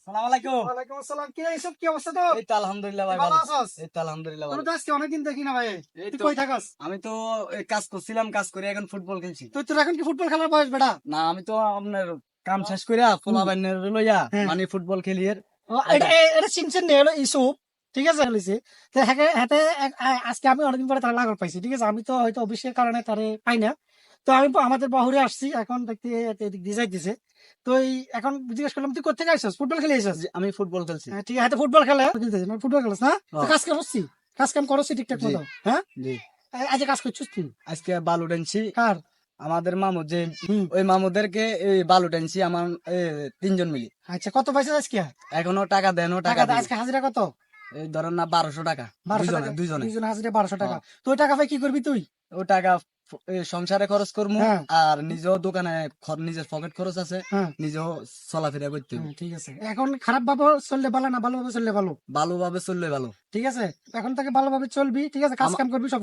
সালাম আলাইকুম। ওয়ালাইকুম আসসালাম। কি এইসব কি অবস্থা তো? এই তো আলহামদুলিল্লাহ ভাই, ভালো ভালো। আছস? এই তো আলহামদুলিল্লাহ তোর ভালো। তো আজকে অনেকদিন দেখি না ভাই। এই তুই তো কই থাকস? আমি তো এই কাজ করছিলাম, কাজ করে এখন ফুটবল খেলছি। তোর এখন কি ফুটবল খেলার বয়স বেটা? না, আমি তো আপনার কাম শেষ কইরা পোলা বাইনের লইয়া হ্যাঁ। মানে ফুটবল খেলি এর এটা আইডা। এটা চিনছেন নে হলো ইসুপ। ঠিক আছে লিছে। তো হেকে হেতে আজকে আমি অনেকদিন পরে তার লাগর পাইছি। ঠিক আছে, আমি তো হয়তো অফিসের কারণে তারে পাই না। তো আমি আমাদের বাহুরে আসছি এখন দেখতে এদিক দিয়ে যাইতেছে। তো এখন জিজ্ঞেস করলাম তুই কোথা থেকে আইসস? ফুটবল খেলে আইসস? জি, আমি ফুটবল খেলছি। হ্যাঁ, ঠিক আছে, ফুটবল খেলে খেলতেছিস না? ফুটবল খেলাস না? তো ও, কাজ কাম করছি, কাজ কাম করছি ঠিকঠাক জি মতো? হ্যাঁ, জি। আজ কাজ করছিস তুই? আজকে বালু টানছি। কার? আমাদের মামু যে, হুম। ওই মামুদেরকে এই বালু টানছি আমার তিনজন মিলি। আচ্ছা, কত পয়সা আজকে? এখনো টাকা দেন, টাকা টাকা দিই। আজকে হাজিরা কত? এই ধরেন না 1200 টাকা। 1200 টাকা? দুইজনে দুইজনে। দুইজন হাজিরা 1200 টাকা। হ্যাঁ। তো ওই টাকা পাই কি করবি তুই? ও টাকা সংসারে খরচ করবো। হ্যাঁ। আর নিজেও দোকানে নিজের পকেট খরচ আছে, হ্যাঁ। নিজেও চলাফেরা করতে হবে। ঠিক আছে, এখন খারাপ ভাবে চললে ভালো না ভালোভাবে চললে ভালো? ভালোভাবে চললে ভালো। ঠিক আছে, এখন থেকে ভালোভাবে চলবি। ঠিক আছে, কাজ কাম করবি সব